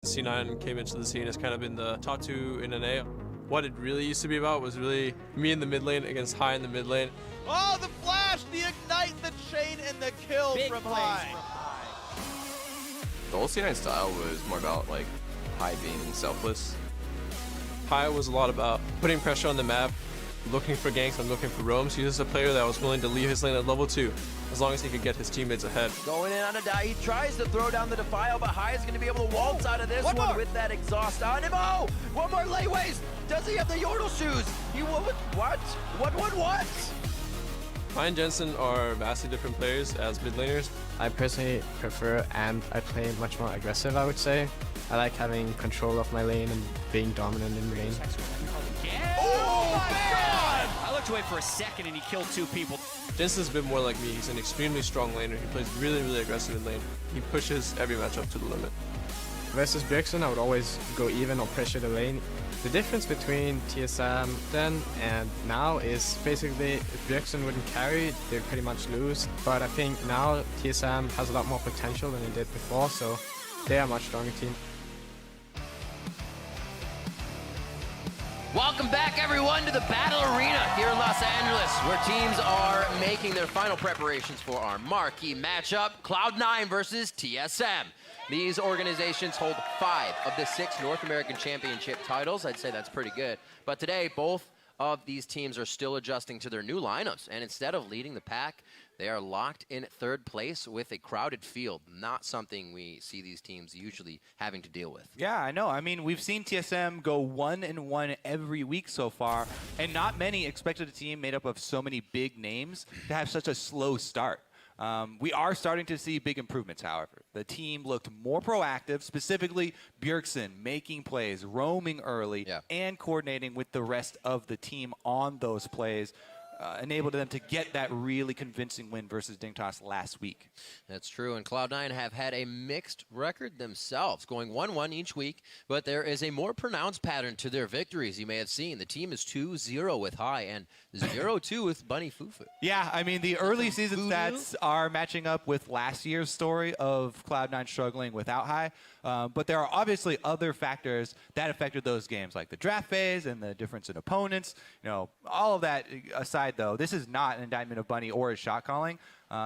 C9 came into the scene as kind of been the top 2 in NA. What it really used to be about was really me in the mid lane against High in the mid lane. Oh, the flash, the ignite, the chain, and the kill from High. The old C9 style was more about like High being selfless. High was a lot about putting pressure on the map, looking for ganks and looking for roams. He was a player that was willing to leave his lane at level 2 as long as he could get his teammates ahead. Going in on a die, he tries to throw down the Defile, but High is going to be able to waltz out of this one with that exhaust on him. Oh, one more lateways. Does he have the Yordle shoes? He will, what? What? High and Jensen are vastly different players as mid laners. I personally prefer and I play much more aggressive, I would say. I like having control of my lane and being dominant in lane. Oh my God! I looked away for a second and he killed 2 people. Jensen's a bit more like me. He's an extremely strong laner. He plays really, really aggressive in lane. He pushes every matchup to the limit. Versus Bjergsen, I would always go even or pressure the lane. The difference between TSM then and now is basically if Bjergsen wouldn't carry, they'd pretty much lose. But I think now TSM has a lot more potential than it did before, so they are a much stronger team. Welcome back, everyone, to the Battle Arena here in Los Angeles, where teams are making their final preparations for our marquee matchup, Cloud9 versus TSM. These organizations hold 5 of the 6 North American Championship titles. I'd say that's pretty good. But today, both of these teams are still adjusting to their new lineups, and instead of leading the pack, they are locked in 3rd place with a crowded field. Not something we see these teams usually having to deal with. Yeah, I know. I mean, we've seen TSM go 1-1 every week so far, and not many expected a team made up of so many big names to have such a slow start. We are starting to see big improvements, however. The team looked more proactive, specifically Bjergsen making plays, roaming early, and coordinating with the rest of the team on those plays. Enabled them to get that really convincing win versus Dingtos last week. That's true, and Cloud9 have had a mixed record themselves, going 1-1 each week, but there is a more pronounced pattern to their victories. You may have seen the team is 2-0 with High and 0-2 with Bunny Fufu. Yeah, I mean, the early season stats are matching up with last year's story of Cloud9 struggling without High, but there are obviously other factors that affected those games, like the draft phase and the difference in opponents. You know, all of that aside, though, this is not an indictment of Bunny or his shot calling.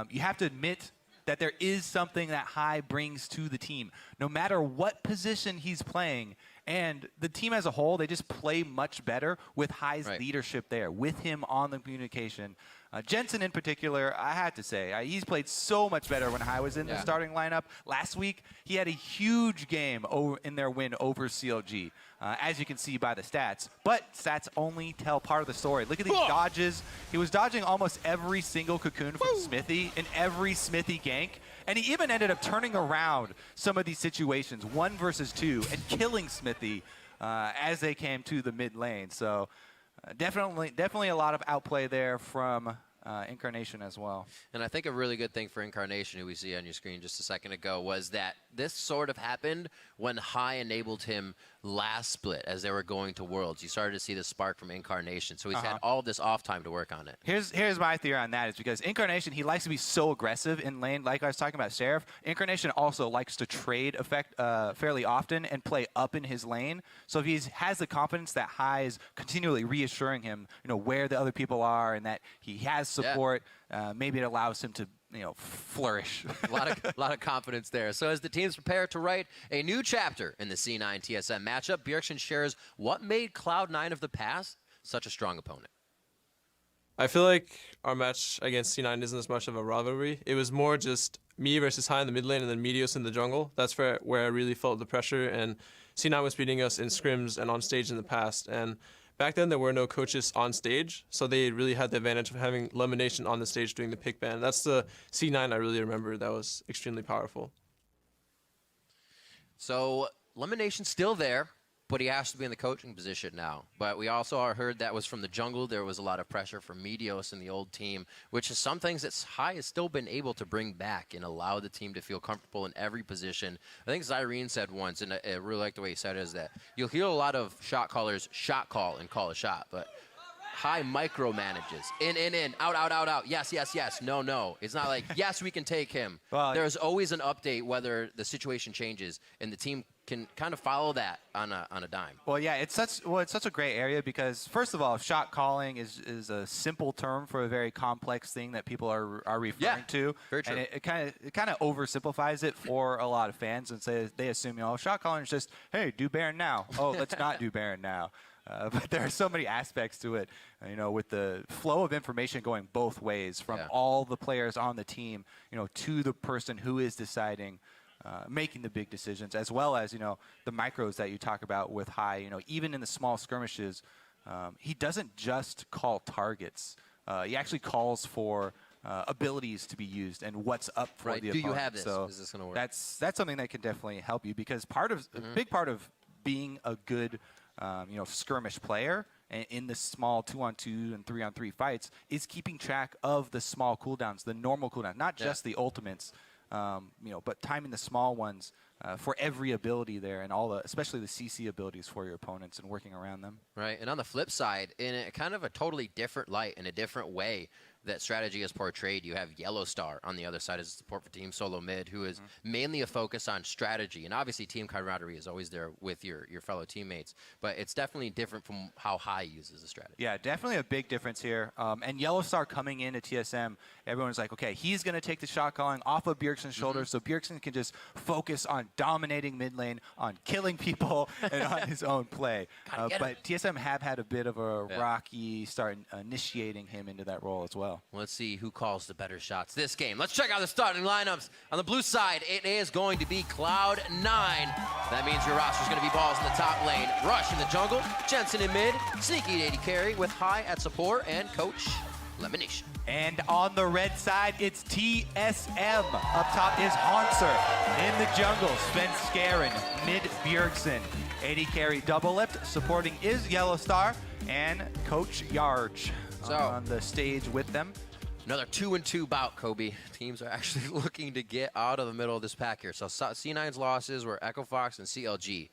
You have to admit that there is something that High brings to the team, no matter what position he's playing. And the team as a whole, they just play much better with High's leadership there, with him on the communication. Jensen in particular, I had to say, he's played so much better when High was in the starting lineup. Last week, he had a huge game in their win over CLG, as you can see by the stats. But stats only tell part of the story. Look at these dodges. He was dodging almost every single cocoon from Smithy in every Smithy gank. And he even ended up turning around some of these situations, 1 versus 2, and killing Smithy as they came to the mid lane. So definitely a lot of outplay there from Incarnation as well. And I think a really good thing for Incarnation, who we see on your screen just a second ago, was that this sort of happened when High enabled him last split as they were going to Worlds. You started to see the spark from Incarnation, so he's had all this off time to work on it. Here's my theory on that is because Incarnation, he likes to be so aggressive in lane, like I was talking about Seraph. Incarnation also likes to trade fairly often and play up in his lane. So if he has the confidence that High is continually reassuring him, you know, where the other people are and that he has support, maybe it allows him to, you know, flourish. A lot of confidence there. So as the teams prepare to write a new chapter in the C9 TSM matchup, Bjergsen shares what made Cloud9 of the past such a strong opponent. I feel like our match against C9 isn't as much of a rivalry. It was more just me versus High in the mid lane and then Meteos in the jungle. That's where I really felt the pressure, and C9 was beating us in scrims and on stage in the past. And back then, there were no coaches on stage, so they really had the advantage of having Lemonation on the stage doing the pick ban. That's the C9 I really remember. That was extremely powerful. So Lemonation's still there, but he has to be in the coaching position now. But we also heard that was from the jungle. There was a lot of pressure from Meteos and the old team, which is some things that High has still been able to bring back and allow the team to feel comfortable in every position. I think Zyrene said once, and I really like the way he said it, is that you'll hear a lot of shot callers shot call and call a shot, but High micromanages. In, out, yes, no. It's not like, yes, we can take him. Well, there's always an update whether the situation changes, and the team can kind of follow that on a dime. Well, yeah, it's such a gray area because first of all, shot calling is a simple term for a very complex thing that people are referring to. Very true. And it kind of oversimplifies it for a lot of fans and say they assume, shot calling is just, hey, do Baron now. Oh, let's not do Baron now. But there are so many aspects to it, with the flow of information going both ways from all the players on the team, to the person who is deciding, making the big decisions, as well as, the micros that you talk about with High, even in the small skirmishes, he doesn't just call targets. He actually calls for abilities to be used and what's up for the opponent. Do you have this? So is this going to work? That's something that can definitely help you because a big part of being a good skirmish player in the small 2-on-2 and 3-on-3 fights is keeping track of the small cooldowns, the normal cooldowns, not just the ultimates, but timing the small ones for every ability there and especially the CC abilities for your opponents and working around them. Right, and on the flip side, in a kind of a totally different light, in a different way that strategy is portrayed, you have Yellow Star on the other side as support for Team SoloMid, who is mainly a focus on strategy. And obviously, team camaraderie is always there with your fellow teammates. But it's definitely different from how High uses the strategy. Yeah, definitely a big difference here. And Yellow Star coming into TSM, everyone's like, okay, he's going to take the shot calling off of Bjergsen's shoulders so Bjergsen can just focus on dominating mid lane, on killing people, and on his own play. But TSM have had a bit of a rocky start initiating him into that role as well. Let's see who calls the better shots this game. Let's check out the starting lineups. On the blue side, it is going to be Cloud9. That means your roster's going to be Balls in the top lane, Rush in the jungle, Jensen in mid, Sneaky AD carry with High at support, and Coach Lemonation. And on the red side, it's TSM. Up top is Hanser. In the jungle, Sven Skaren, mid Bjergsen. AD carry double-lipped. Supporting is Yellow Star and Coach Yarge on the stage with them. Another 2-2 bout, Kobe. Teams are actually looking to get out of the middle of this pack here. So C9's losses were Echo Fox and CLG,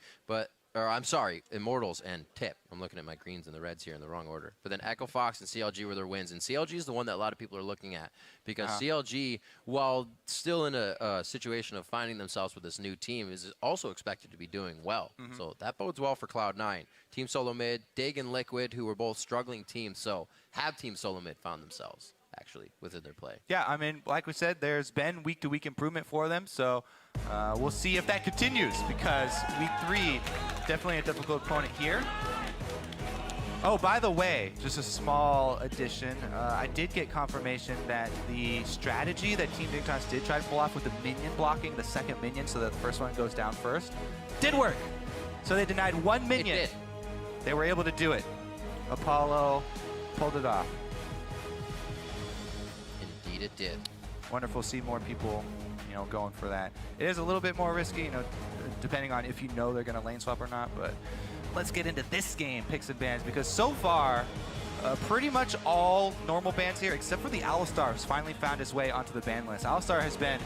I'm sorry, Immortals and Tip. I'm looking at my greens and the reds here in the wrong order. But then Echo Fox and CLG were their wins. And CLG is the one that a lot of people are looking at because CLG, while still in a situation of finding themselves with this new team, is also expected to be doing well. So that bodes well for Cloud9. Team SoloMid, Dig and Liquid, who were both struggling teams, so have Team SoloMid found themselves actually within their play. Yeah, I mean, like we said, there's been week-to-week improvement for them, so we'll see if that continues because week 3, definitely a difficult opponent here. Oh, by the way, just a small addition. I did get confirmation that the strategy that Team Dignitas did try to pull off with the minion blocking, the second minion so that the first one goes down first, did work. So they denied one minion. It did. They were able to do it. Apollo pulled it off. Indeed it did. Wonderful to see more people, going for that. It is a little bit more risky, depending on if they're going to lane swap or not, but let's get into this game, picks and bans, because so far, pretty much all normal bans here, except for the Alistar, has finally found his way onto the ban list. Alistar has been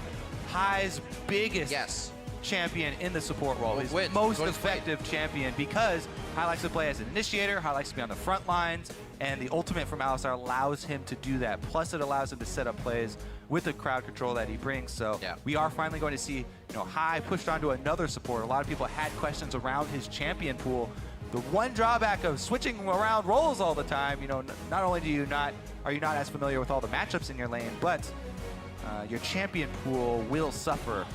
High's biggest champion in the support role. His most effective champion because High likes to play as an initiator, High likes to be on the front lines, and the ultimate from Alistar allows him to do that. Plus, it allows him to set up plays with the crowd control that he brings. So we are finally going to see, High pushed onto another support. A lot of people had questions around his champion pool. The one drawback of switching around roles all the time, not only are you not as familiar with all the matchups in your lane, but your champion pool will suffer.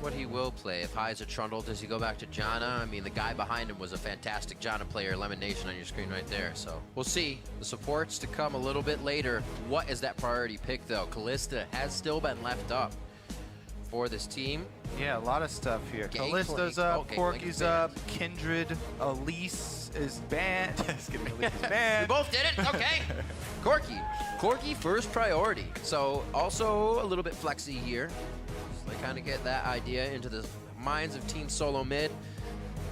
What he will play. If High's a Trundle, does he go back to Janna? I mean, the guy behind him was a fantastic Janna player, Lemonation on your screen right there. So we'll see. The supports to come a little bit later. What is that priority pick, though? Kalista has still been left up for this team. Yeah, a lot of stuff here. Kalista's up, Corky's up, Kindred, Elise is banned. Just kidding, Elise is banned. We both did it? Okay. Corky first priority. So also a little bit flexy here. They kind of get that idea into the minds of Team SoloMid.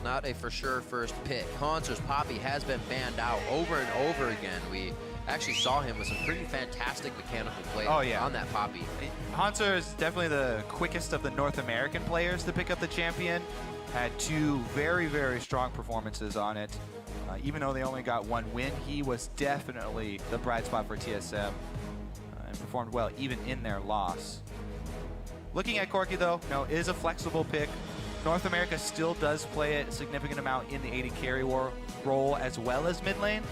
Not a for sure first pick. Hanser's Poppy has been banned out over and over again. We actually saw him with some pretty fantastic mechanical play on that Poppy. Hanser is definitely the quickest of the North American players to pick up the champion. Had 2 very, very strong performances on it. Even though they only got 1 win, he was definitely the bright spot for TSM and performed well even in their loss. Looking at Corki, though, is a flexible pick. North America still does play a significant amount in the AD carry role as well as mid lane.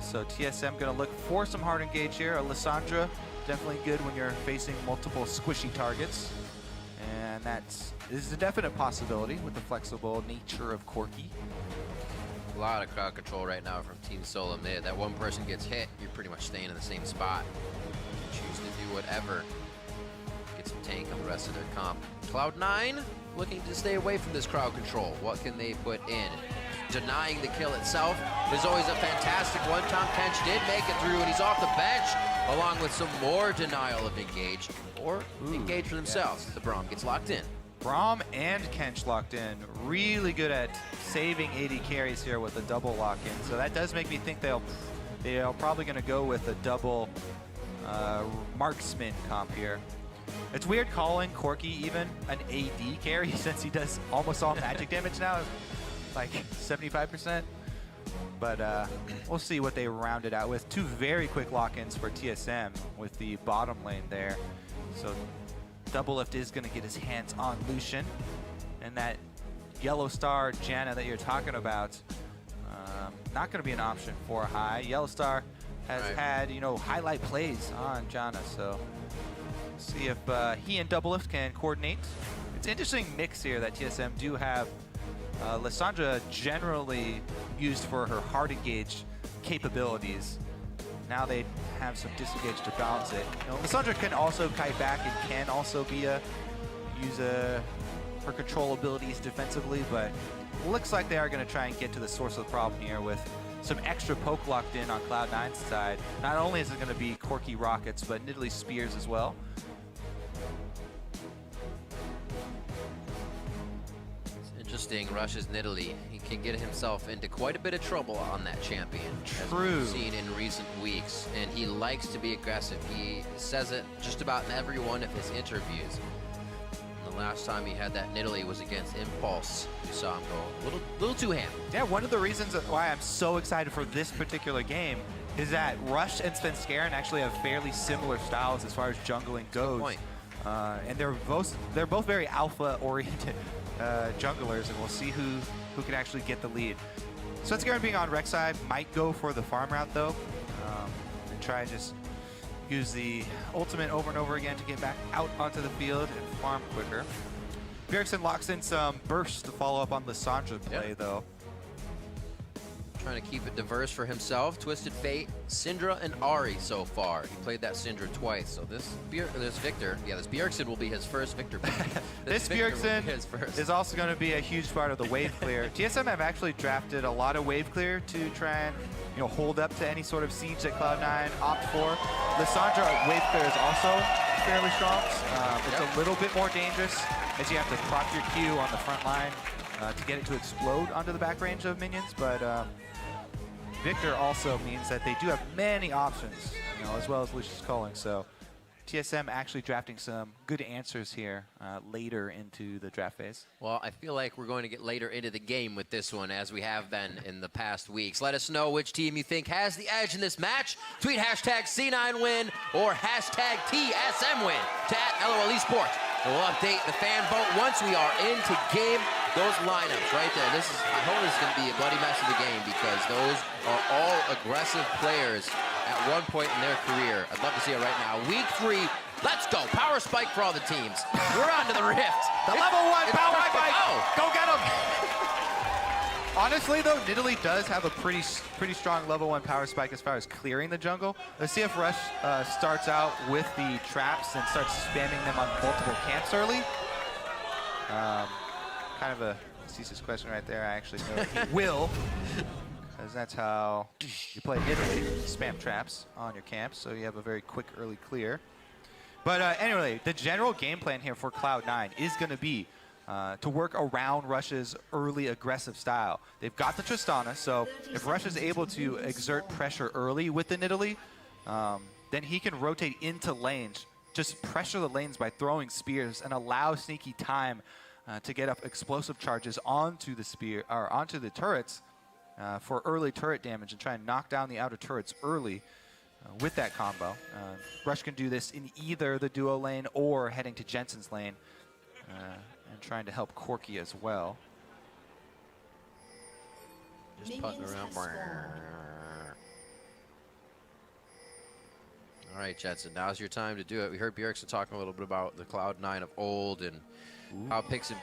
So TSM going to look for some hard engage here. Lissandra, definitely good when you're facing multiple squishy targets. And this is a definite possibility with the flexible nature of Corki. A lot of crowd control right now from Team SoloMid. That one person gets hit, you're pretty much staying in the same spot. You choose to do whatever. Get some tank on the rest of their comp. Cloud9 looking to stay away from this crowd control. What can they put in? Denying the kill itself is always a fantastic one. Tom Kench did make it through, and he's off the bench, along with some more denial of engage, or engage for themselves. The Braum gets locked in. Braum and Kench locked in. Really good at saving AD carries here with a double lock-in. So that does make me think they're probably going to go with a double marksman comp here. It's weird calling Corki even an AD carry since he does almost all magic damage now, like 75%. But we'll see what they round it out with. Two very quick lock-ins for TSM with the bottom lane there. So Double Lift is going to get his hands on Lucian. And that Yellow Star Janna that you're talking about, not going to be an option for High. Yellow Star has had, highlight plays on Janna. So see if he and Double Lift can coordinate. It's an interesting mix here that TSM do have. Lissandra generally used for her hard engage capabilities. Now they have some disengage to balance it. Lissandra can also kite back and can also be use her control abilities defensively, but looks like they are going to try and get to the source of the problem here with some extra poke locked in on Cloud9's side. Not only is it going to be Corki rockets, but Nidalee spears as well. Interesting, Rush's Nidalee. He can get himself into quite a bit of trouble on that champion. True. As we've seen in recent weeks. And he likes to be aggressive. He says it just about in every one of his interviews. And the last time he had that Nidalee was against Impulse. We saw him go a little too ham. Yeah, one of the reasons why I'm so excited for this particular game is that Rush and Svenskeren actually have fairly similar styles as far as jungling goes. Good point. And they're both very alpha-oriented junglers, and we'll see who can actually get the lead. Svenskeren being on Rex side might go for the farm route though, and try and just use the ultimate over and over again to get back out onto the field and farm quicker. Bjergsen locks in some bursts to follow up on Lissandra play though. Trying to keep it diverse for himself. Twisted Fate, Syndra, and Ahri so far. He played that Syndra twice, so this Bjergsen will be his first Victor pick. This Bjergsen is also going to be a huge part of the wave clear. TSM have actually drafted a lot of wave clear to try and hold up to any sort of siege that Cloud9 opt for. Lissandra wave clear is also fairly strong. It's a little bit more dangerous as you have to proc your Q on the front line to get it to explode onto the back range of minions, but Victor also means that they do have many options, as well as Lucius Culling. So TSM actually drafting some good answers here later into the draft phase. Well, I feel like we're going to get later into the game with this one, as we have been in the past weeks. Let us know which team you think has the edge in this match. Tweet hashtag C9win or hashtag TSM win to @LOL Esports. And we'll update the fan vote once we are into game. Those lineups right there. I hope this is going to be a bloody mess of the game, because those are all aggressive players at one point in their career. I'd love to see it right now. Week 3, let's go. Power spike for all the teams. We're on to the Rift. The level 1 power spike. Oh. Go get him. Honestly, though, Nidalee does have a pretty strong level 1 power spike as far as clearing the jungle. Let's see if Rush starts out with the traps and starts spamming them on multiple camps early. Kind of a facetious question right there. I actually know he will, because that's how you play Nidalee. Spam traps on your camps, so you have a very quick early clear. But anyway, the general game plan here for Cloud9 is going to be to work around Rush's early aggressive style. They've got the Tristana, so if Rush is able to exert pressure early with the Nidalee, then he can rotate into lanes, just pressure the lanes by throwing spears and allow Sneaky time to get up explosive charges onto the spear or onto the turrets for early turret damage and try and knock down the outer turrets early. with that combo. Rush can do this in either the duo lane or heading to Jensen's lane and trying to help Corki as well. Just putting around. All right, Jetson, now's your time to do it. We heard Bjergsen talking a little bit about the Cloud9 of old and how picks and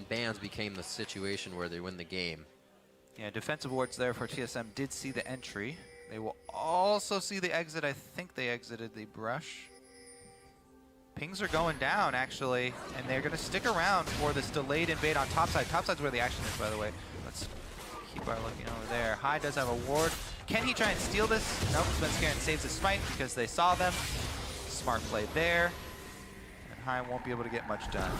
bans became the situation where they win the game. Yeah, defensive wards there for TSM did see the entry. They will also see the exit. I think they exited the brush. Pings are going down, actually, and they're going to stick around for this delayed invade on topside. Topside's where the action is, by the way. Let's keep our looking over there. High does have a ward. Can he try and steal this? Nope, Svenskeren saves his smite because they saw them. Smart play there. And High won't be able to get much done.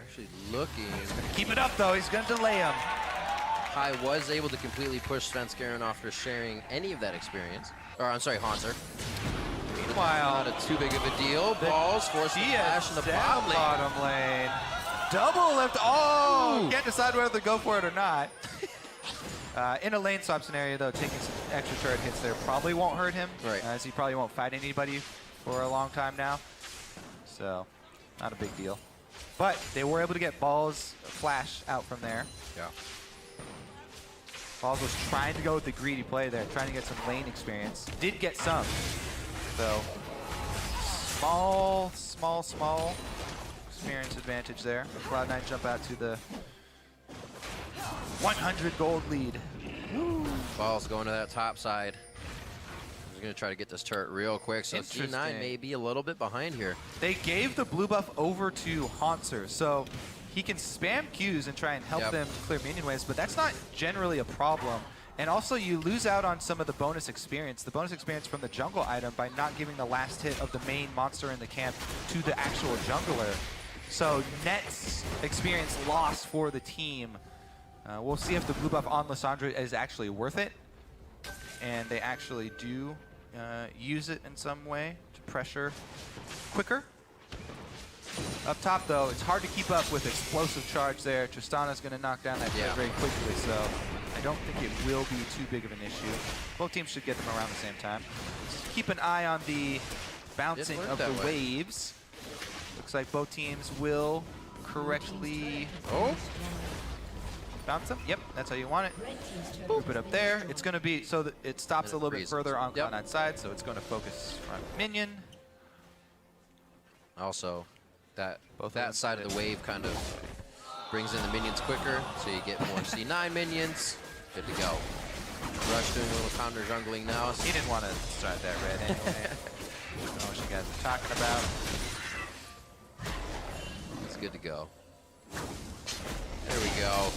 Actually looking. Keep it up, though. He's going to delay him. High was able to completely push Svenskeren off for sharing any of that experience. Or, I'm sorry, Hanser. Meanwhile, not a too big of a deal. Balls forced to flash in the bottom lane. Double lift. Oh! Can't decide whether to go for it or not. In a lane swap scenario, though, taking some extra turret hits there probably won't hurt him. Right. As he probably won't fight anybody for a long time now. So, not a big deal. But they were able to get Balls flash out from there. Yeah. Balls was trying to go with the greedy play there, trying to get some lane experience. Did get some. So, small experience advantage there. Cloud9 jump out to the 100 gold lead. Balls going to that top side. He's going to try to get this turret real quick. So C9 may be a little bit behind here. They gave the blue buff over to Hanser, so he can spam Qs and try and help them clear minion waves, but that's not generally a problem. And also, you lose out on some of the bonus experience from the jungle item by not giving the last hit of the main monster in the camp to the actual jungler. So net experience lost for the team. We'll see if the blue buff on Lissandra is actually worth it. And they actually do use it in some way to pressure quicker. Up top, though, it's hard to keep up with explosive charge there. Tristana's going to knock down that turret very quickly, so I don't think it will be too big of an issue. Both teams should get them around the same time. Just keep an eye on the bouncing of the waves. Looks like both teams will correctly bounce them. Yep, that's how you want it. Boop it up there. It's going to be so that it stops a little bit further on Cloud9's side, so it's going to focus on minion. Also, that side of the wave kind of brings in the minions quicker, so you get more C9 minions. Good to go. Rush doing a little counter jungling now. He didn't want to start that red anyway. I don't know what you guys are talking about. It's good to go. There we go.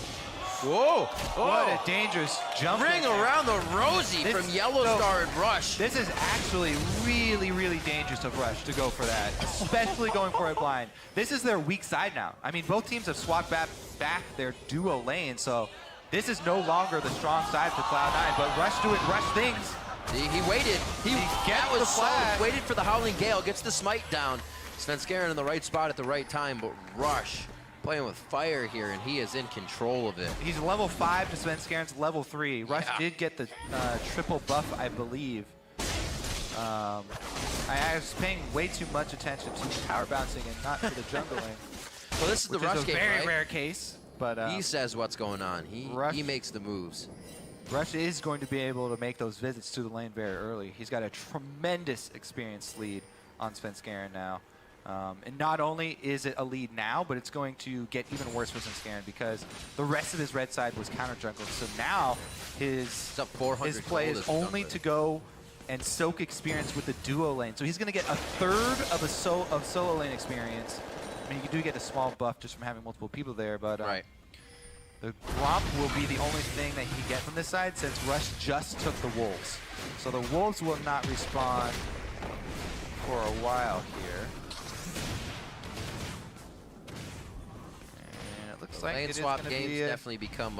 Whoa! What a dangerous jump. Ring around the rosy from Yellow Star and Rush. This is actually really, really dangerous of Rush to go for that, especially going for it blind. This is their weak side now. I mean, both teams have swapped back their duo lane, so this is no longer the strong side for Cloud9, but Rush doing Rush things. He waited. That was solid. Waited for the Howling Gale, gets the smite down. Svenskeren in the right spot at the right time, but Rush playing with fire here, and he is in control of it. He's level 5 to Svenskeren's level 3. Rush did get the triple buff, I believe. I was paying way too much attention to power bouncing and not to the jungling. Well, this is the Rush game, very rare case. But he says what's going on. He makes the moves. Rush is going to be able to make those visits to the lane very early. He's got a tremendous experience lead on Svenskeren now. And not only is it a lead now, but it's going to get even worse for Svenskeren because the rest of his red side was counter jungled. So now his play is only to go and soak experience with the duo lane. So he's going to get a third of a solo lane experience. I mean, you do get a small buff just from having multiple people there, but the Gromp will be the only thing that he can get from this side since Rush just took the Wolves. So the Wolves will not respawn for a while here. And it looks like lane swap games definitely become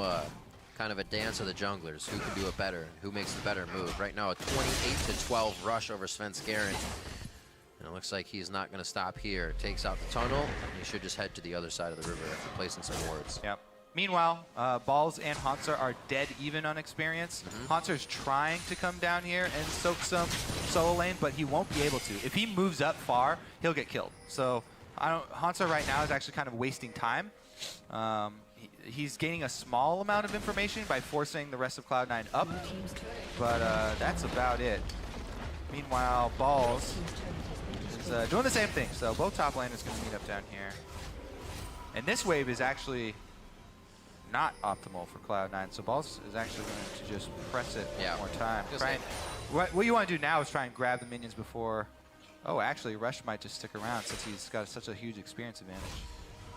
kind of a dance of the junglers. Who can do it better? Who makes the better move? Right now, a 28-12 Rush over Svenskeren. And it looks like he's not going to stop here. Takes out the tunnel. He should just head to the other side of the river after placing some wards. Yep. Meanwhile, Balls and Hanser are dead even on experience. Hanser's trying to come down here and soak some solo lane, but he won't be able to. If he moves up far, he'll get killed. So Hanser right now is actually kind of wasting time. He's gaining a small amount of information by forcing the rest of Cloud9 up, but that's about it. Meanwhile, Balls is doing the same thing. So both top laners going to meet up down here. And this wave is actually not optimal for Cloud9, so Balls is actually going to just press it one more time. What you want to do now is try and grab the minions before... Oh, actually, Rush might just stick around since he's got such a huge experience advantage.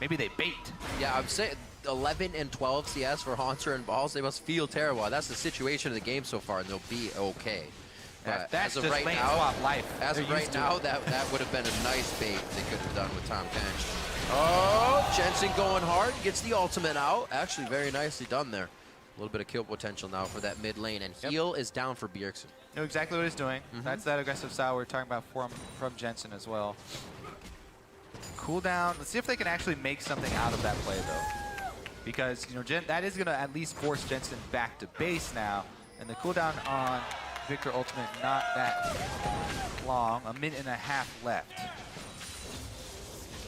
Maybe they bait. Yeah, I would say 11 and 12 CS for Hanser and Balls. They must feel terrible. That's the situation of the game so far, and they'll be okay. That's as of just right lane now, swap life. As of They're right used to now, it. that would have been a nice bait they could have done with Tom Kench. Oh, Jensen going hard, gets the ultimate out. Actually, very nicely done there. A little bit of kill potential now for that mid lane, and heal is down for Bjergsen. Know exactly what he's doing. That's that aggressive style we're talking about from Jensen as well. Cooldown. Let's see if they can actually make something out of that play, though. Because, you know, that is going to at least force Jensen back to base now. And the cooldown on Victor Ultimate not that long. A minute and a half left.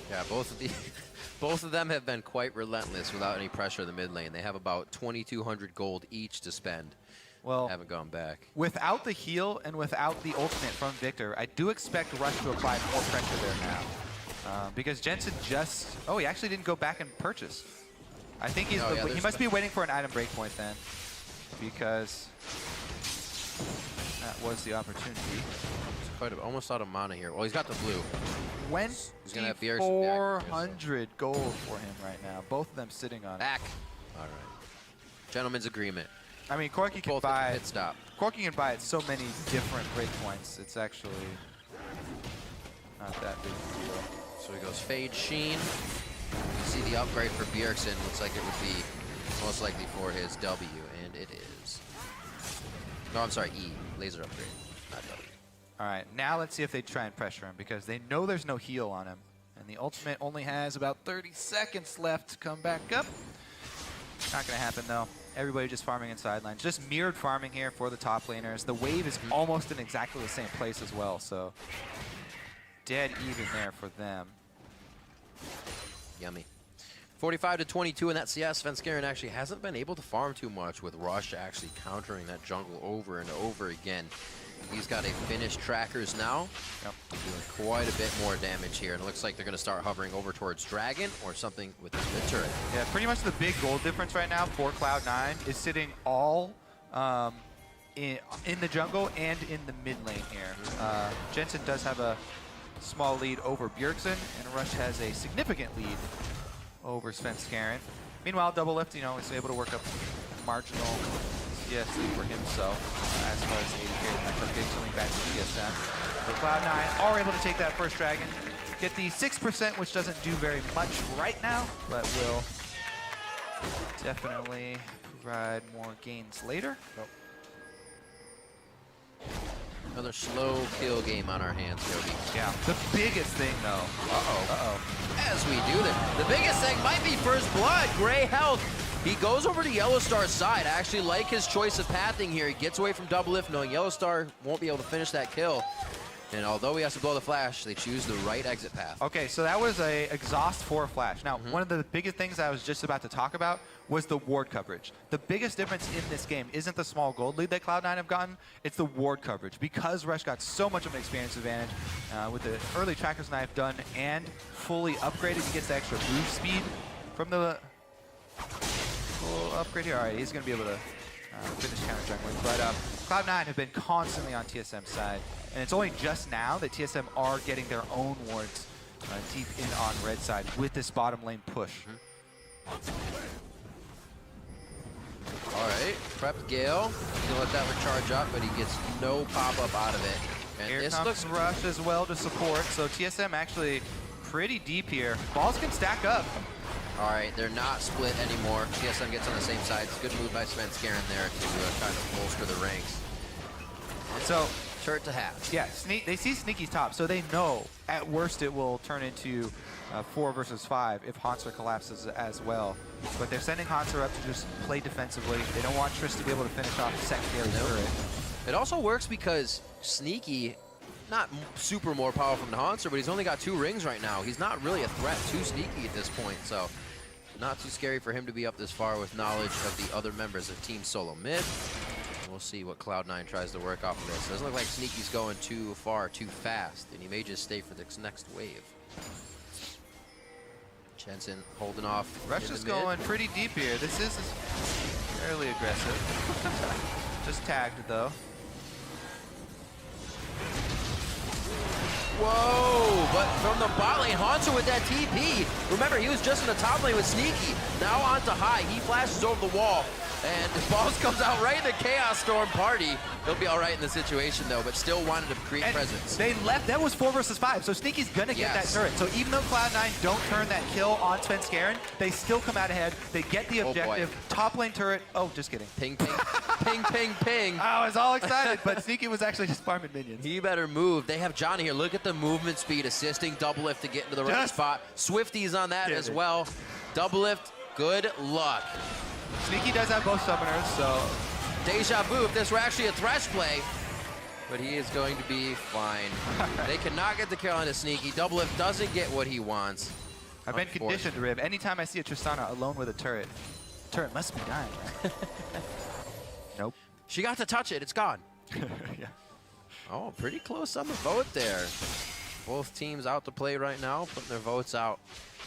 Yeah, both of them have been quite relentless without any pressure in the mid lane. They have about 2,200 gold each to spend. Well, haven't gone back. Without the heal and without the ultimate from Victor, I do expect Rush to apply more pressure there now. Because Jensen just... Oh, he actually didn't go back and purchase. I think he's he must be waiting for an item breakpoint then. Because that was the opportunity. He's almost out of mana here. Well, he's got the blue. 400 gold for him right now. Both of them sitting on back. All right. Gentleman's agreement. I mean, Corki can Both buy pit stop. Corki can buy at so many different breakpoints. It's actually not that big of a deal. So he goes Fade Sheen. You see the upgrade for Bjergsen. Looks like it would be most likely for his W, and it is. No, I'm sorry, E. Laser upgrade, not W. All right, now let's see if they try and pressure him because they know there's no heal on him. And the ultimate only has about 30 seconds left to come back up. Not going to happen, though. Everybody just farming in sidelines. Just mirrored farming here for the top laners. The wave is almost in exactly the same place as well, so dead even there for them. Yummy. 45-22 in that CS. Svenskeren actually hasn't been able to farm too much with Rush actually countering that jungle over and over again. He's got a finished trackers now. Doing quite a bit more damage here. And it looks like they're going to start hovering over towards Dragon or something with this mid turret. Yeah, pretty much the big gold difference right now for Cloud9 is sitting all in the jungle and in the mid lane here. Jensen does have a small lead over Bjergsen, and Rush has a significant lead over Svenskeren. Meanwhile, Double Lift, you know, is able to work up marginal CS lead for himself as far as AD carry matchup getting something back to TSM. So Cloud9 are able to take that first dragon, get the 6%, which doesn't do very much right now, but will definitely provide more gains later. Another slow kill game on our hands, Cody. Yeah. The biggest thing, though. As we do that, the biggest thing might be first blood. Gray health. He goes over to Yellowstar's side. I actually like his choice of pathing here. He gets away from Double Lift, knowing Yellowstar won't be able to finish that kill. And although he has to blow the flash, they choose the right exit path. Okay, so that was a exhaust for a flash. Now, one of the biggest things I was just about to talk about was the ward coverage. The biggest difference in this game isn't the small gold lead that Cloud9 have gotten, it's the ward coverage. Because Rush got so much of an experience advantage with the early Tracker's Knife done and fully upgraded, he gets the extra move speed from the full upgrade here. All right, he's going to be able to finish counter jungling. But Cloud9 have been constantly on TSM's side. And it's only just now that TSM are getting their own wards deep in on red side with this bottom lane push. All right, prepped Gale. He's gonna let that recharge up, but he gets no pop-up out of it. And Here this comes looks Rush as well to support. So TSM actually pretty deep here. Balls can stack up. all right. They're not split anymore. TSM gets on the same side. It's a good move by Svenskeren there to kind of bolster the ranks. So turret to have. Yeah, they see Sneaky's top, so they know at worst it will turn into 4 versus 5 if Hanser collapses as well. But they're sending Hanser up to just play defensively. They don't want Triss to be able to finish off the secondary turret. It also works because Sneaky, not super more powerful than Hanser, but he's only got 2 rings right now. He's not really a threat to Sneaky at this point, so not too scary for him to be up this far with knowledge of the other members of Team SoloMid. We'll see what Cloud9 tries to work off of this. Doesn't look like Sneaky's going too far, too fast, and he may just stay for this next wave. Jensen holding off. Rush is going pretty deep here. This is fairly aggressive. Just tagged though. Whoa, but from the bot lane, Hanser with that TP. Remember, he was just in the top lane with Sneaky. Now on to high. He flashes over the wall. And his balls comes out right in the Chaos Storm party. He'll be all right in the situation, though, but still wanted to create presence. They left. That was 4 versus 5, so Sneaky's going to get that turret. So even though Cloud9 don't turn that kill on Svenskeren, they still come out ahead. They get the objective. Top lane turret. Oh, just kidding. Ping, ping. Ping, ping, ping. I was all excited, but Sneaky was actually just farming minions. He better move. They have Johnny here. Look at the movement speed, assisting double lift to get into the right spot. Swifty's on that as well. Double lift, good luck. Sneaky does have both summoners, so Deja vu if this were actually a Thresh play, but he is going to be fine. They cannot get the kill on a Sneaky. Double lift doesn't get what he wants. I've been conditioned, Rib. Anytime I see a Tristana alone with a turret must be dying. Nope. She got to touch it. It's gone. Yeah. Oh, pretty close on the vote there. Both teams out to play right now, putting their votes out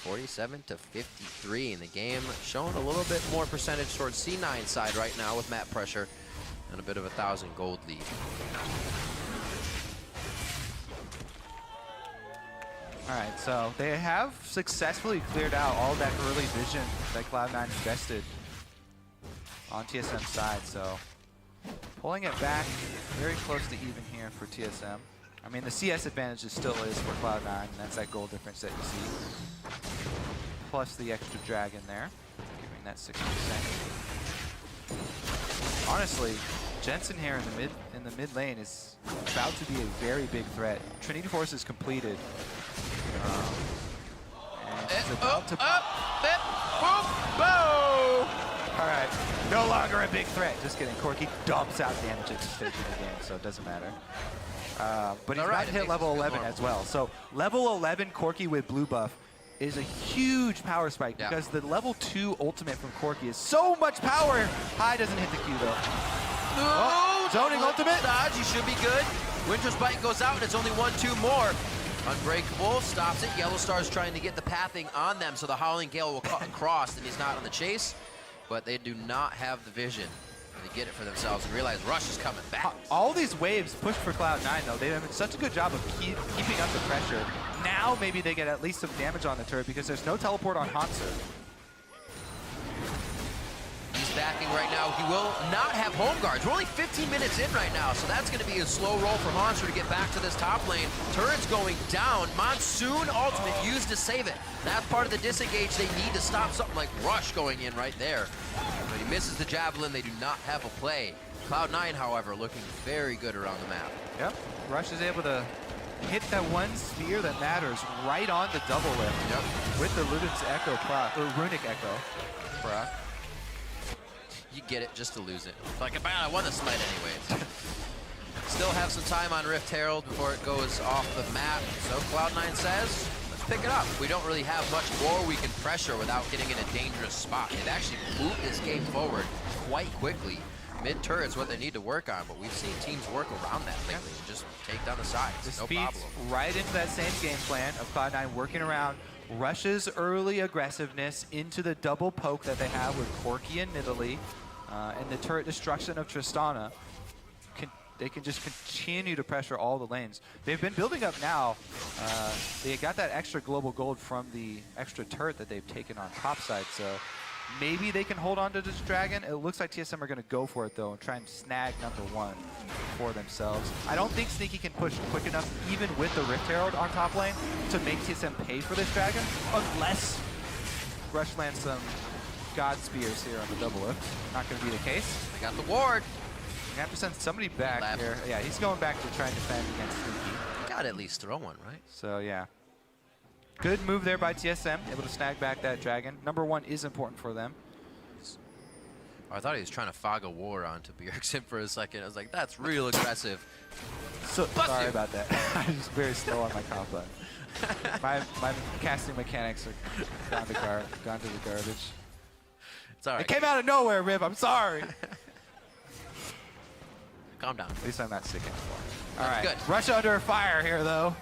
47 to 53 in the game, showing a little bit more percentage towards C9 side right now with map pressure and a bit of 1,000 gold lead. All right, so they have successfully cleared out all that early vision that Cloud9 invested on TSM side, so pulling it back very close to even here for TSM. I mean, the CS advantage still is for Cloud9, and that's that goal difference that you see. Plus the extra dragon there, giving that 6%. Honestly, Jensen here in the mid lane is about to be a very big threat. Trinity Force is completed. And she's about to all right, no longer a big threat. Just kidding. Corki dumps out damage at this stage of the game, so it doesn't matter. But he's about to hit level 11 as well. So level 11 Corki with blue buff is a huge power spike because the level 2 ultimate from Corki is so much power. High doesn't hit the Q though. Oh, zoning ultimate. Dodge, you should be good. Winter's Bite goes out and it's only 1-2 more. Unbreakable stops it. Yellow Star's trying to get the pathing on them so the Howling Gale will cut across and he's not on the chase. But they do not have the vision to get it for themselves and realize Rush is coming back. All these waves push for Cloud9 though. They've done such a good job of keeping up the pressure. Now maybe they get at least some damage on the turret because there's no teleport on Hanser. He's backing right now. He will not have home guards. We're only 15 minutes in right now, so that's going to be a slow roll for Hanser to get back to this top lane. Turret's going down. Monsoon ultimate used to save it. That's part of the disengage. They need to stop something like Rush going in right there. But he misses the Javelin. They do not have a play. Cloud9, however, looking very good around the map. Yep. Rush is able to hit that one spear that matters right on the double lift. Yep. With the Luden's Echo proc, or Runic Echo proc. You get it just to lose it. Like, I won the smite anyways. Still have some time on Rift Herald before it goes off the map. So Cloud9 says, let's pick it up. We don't really have much more we can pressure without getting in a dangerous spot. They've actually moved this game forward quite quickly. Mid-turret's what they need to work on, but we've seen teams work around that lately and just take down the sides. This No feeds problem. right into that same game plan of Cloud9 working around Rush's early aggressiveness into the double poke that they have with Corki and Nidalee, and the turret destruction of Tristana. They can just continue to pressure all the lanes. They've been building up now. They got that extra global gold from the extra turret that they've taken on top side, so maybe they can hold on to this dragon. It looks like TSM are going to go for it, though, and try and snag #1 for themselves. I don't think Sneaky can push quick enough, even with the Rift Herald on top lane, to make TSM pay for this dragon, unless Rush lands some God Spears here on the double lift. Not going to be the case. They got the ward. You have to send somebody back Left. here. Yeah, he's going back to try and defend against Sneaky. Gotta at least throw one, right? So yeah. Good move there by TSM, able to snag back that dragon. Number 1 is important for them. Oh, I thought he was trying to fog a war onto Bjergsen for a second. I was like, that's real aggressive. So Bust sorry you. about that. I'm just very slow on my comp button. my casting mechanics are gone to the garbage. It's all right. It came out of nowhere, Rib. I'm sorry. Calm down. At least I'm not sick anymore. All That's right. good. Russia under fire here, though.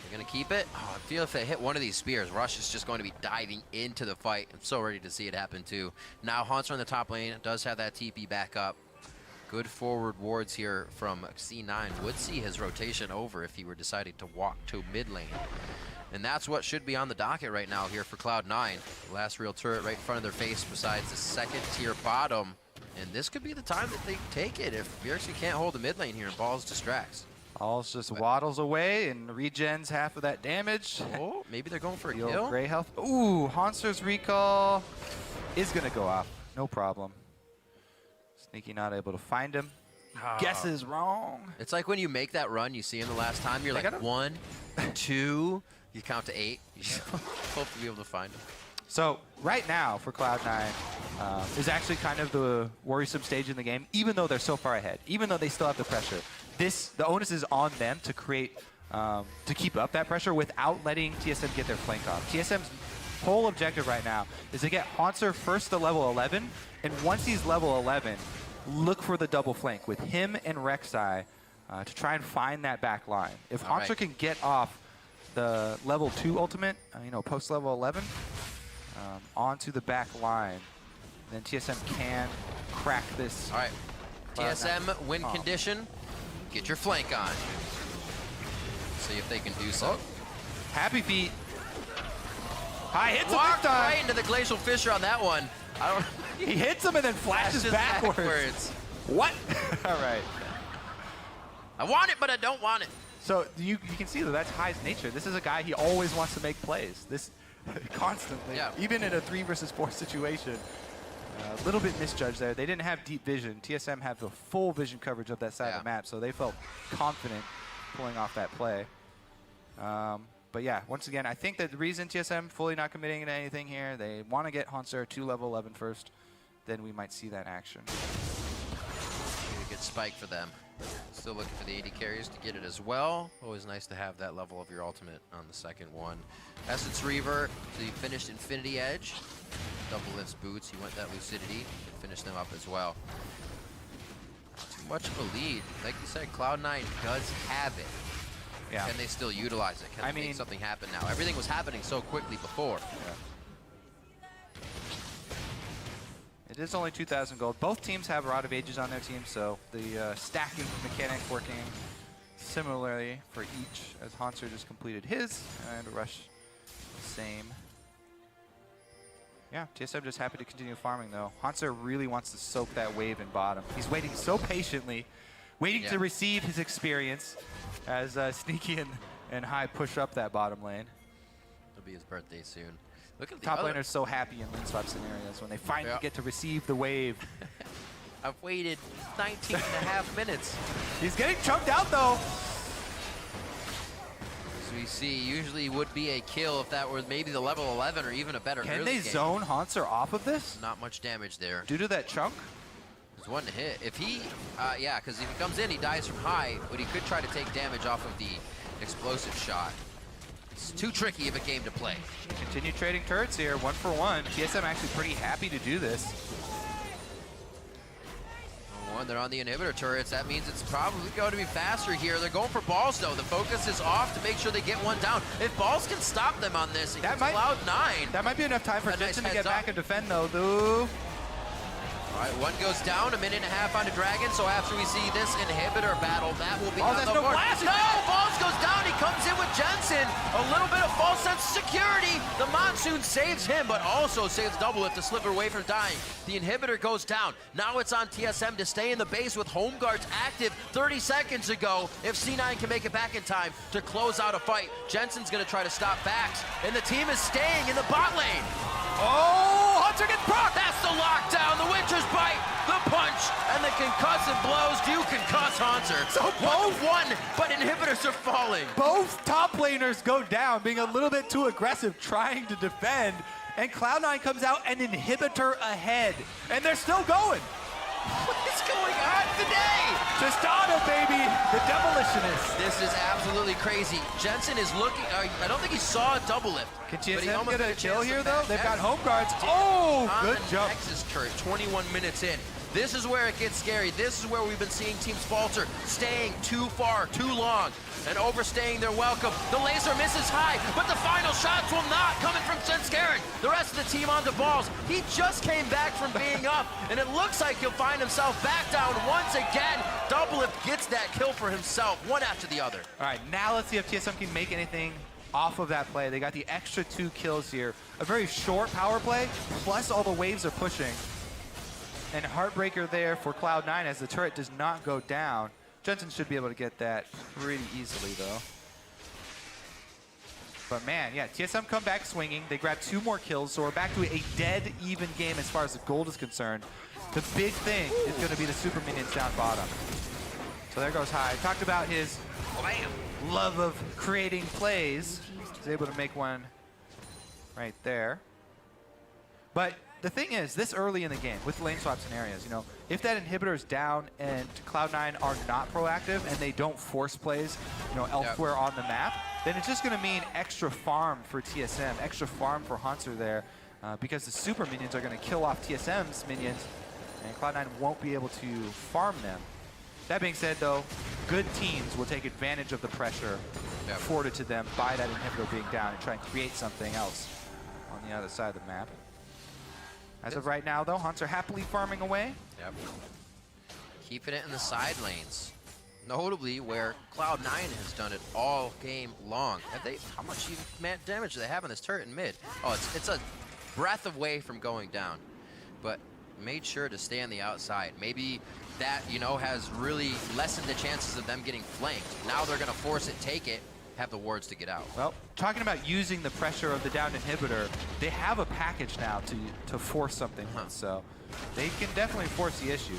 They're going to keep it. Oh, I feel if they hit one of these spears, Rush is just going to be diving into the fight. I'm so ready to see it happen, too. Now, Haunter in the top lane does have that TP back up. Good forward wards here from C9. Would see his rotation over if he were deciding to walk to mid lane. And that's what should be on the docket right now here for Cloud9. Last real turret right in front of their face besides the second tier bottom. And this could be the time that they take it if Bjergsen can't hold the mid lane here and Balls distracts. Balls just waddles away and regens half of that damage. Oh, maybe they're going for a The old kill. gray health. Ooh, Haunter's recall is going to go off. No problem. Sneaky not able to find him. Guesses wrong. It's like when you make that run you see him the last time, you're like 1, 2, you count to 8. You just hope to be able to find him. So right now for Cloud9 is actually kind of the worrisome stage in the game, even though they're so far ahead, even though they still have the pressure. The onus is on them to create, to keep up that pressure without letting TSM get their flank off. TSM's whole objective right now is to get Haunter first to level 11, and once he's level 11, look for the double flank with him and Rek'Sai to try and find that back line. If Haunter can get off the level 2 ultimate, post level 11, onto the back line, then TSM can crack this. All right, TSM win condition. Get your flank on. See if they can do so. Happy feet. High hits him this Walked time. right into the Glacial Fissure on that one. I don't. He hits him and then flashes backwards. What? All right. I want it, but I don't want it. So you can see that that's High's nature. This is a guy, he always wants to make plays. This constantly, even in a 3 versus 4 situation. A little bit misjudged there. They didn't have deep vision. TSM have the full vision coverage of that side of the map, so they felt confident pulling off that play. But yeah, once again, I think that the reason TSM fully not committing to anything here, they want to get Haunter to level 11 first, then we might see that action. A good spike for them. Still looking for the AD carriers to get it as well. Always nice to have that level of your ultimate on the second one. Essence Reaver, so he finished Infinity Edge. Double lifts boots, he went that Lucidity and finished them up as well. Not too much of a lead. Like you said, Cloud9 does have it. Yeah. Can they still utilize it? Can they make something happen now? Everything was happening so quickly before. It is only 2,000 gold. Both teams have Rod of Ages on their team, so the stacking mechanic working similarly for each, as Haunter just completed his, and Rush the same. Yeah, TSM just happy to continue farming, though. Haunter really wants to soak that wave in bottom. He's waiting so patiently, waiting to receive his experience as Sneaky and High push up that bottom lane. It'll be his birthday soon. Look at the Top laners so happy in lane swap scenarios when they finally get to receive the wave. I've waited 19 and a half minutes. He's getting chunked out, though. As we see, usually would be a kill if that were maybe the level 11 or even a better Can early they game. zone Haunter off of this? Not much damage there. Due to that chunk? There's one to hit. If he, yeah, because if he comes in, he dies from high, but he could try to take damage off of the explosive shot. It's too tricky of a game to play. Continue trading turrets here, 1 for 1. TSM actually pretty happy to do this. One, they're on the inhibitor turrets. That means it's probably going to be faster here. They're going for Balls, though. The focus is off to make sure they get one down. If Balls can stop them on this, That might, Cloud9. That might be enough time for Jensen to get back and defend, though. All right, one goes down, a minute and a half on the Dragon, so after we see this inhibitor battle, that will be on the board. No, Balls goes down, he comes in with Jensen. A little bit of false sense of security. The Monsoon saves him, but also saves Double Lift to slip away from dying. The inhibitor goes down. Now it's on TSM to stay in the base with home guards active 30 seconds ago. If C9 can make it back in time to close out a fight, Jensen's gonna try to stop Vax, and the team is staying in the bot lane. Oh, Hunter gets proc! That's the lockdown, the Winter's Bite, the punch, and the concussive blows do concuss Haunter. So both- 1-1, but inhibitors are falling. Both top laners go down, being a little bit too aggressive, trying to defend. And Cloud9 comes out and inhibitor ahead. And they're still going. What is going on today? Tristana, baby, the demolitionist. This is absolutely crazy. Jensen is looking, I don't think he saw a double lift. Can but he TSM almost get a had kill chance here, to though? back They've got out. home guards. Oh, On good the jump. Nexus turret, 21 minutes in. This is where it gets scary. This is where we've been seeing teams falter, staying too far, too long, and overstaying their welcome. The laser misses high, but the final shots will not, coming from Svenskeren. The rest of the team onto balls. He just came back from being up, and it looks like he'll find himself back down once again. Doublelift gets that kill for himself, one after the other. All right, now let's see if TSM can make anything off of that play. They got the extra 2 kills here. A very short power play, plus all the waves are pushing. And Heartbreaker there for Cloud9 as the turret does not go down. Jensen should be able to get that pretty easily, though. But man, yeah, TSM come back swinging. They grab 2 more kills, so we're back to a dead even game as far as the gold is concerned. The big thing is going to be the super minions down bottom. So there goes High. Talked about his love of creating plays. He's able to make one right there. But the thing is, this early in the game, with lane swap scenarios, you know, if that inhibitor is down and Cloud9 are not proactive and they don't force plays, you know, elsewhere on the map, then it's just going to mean extra farm for TSM, extra farm for Hunter there, because the super minions are going to kill off TSM's minions, and Cloud9 won't be able to farm them. That being said, though, good teams will take advantage of the pressure afforded to them by that inhibitor being down and try and create something else on the other side of the map. As of right now, though, Hunter happily farming away. Yep. Keeping it in the side lanes. Notably where Cloud9 has done it all game long. Have they, how much even damage do they have on this turret in mid? Oh, it's a breath away from going down. But made sure to stay on the outside. Maybe that, you know, has really lessened the chances of them getting flanked. Now they're gonna force it, take it, have the wards to get out. Well, talking about using the pressure of the downed inhibitor, they have a package now to force something with, so they can definitely force the issue.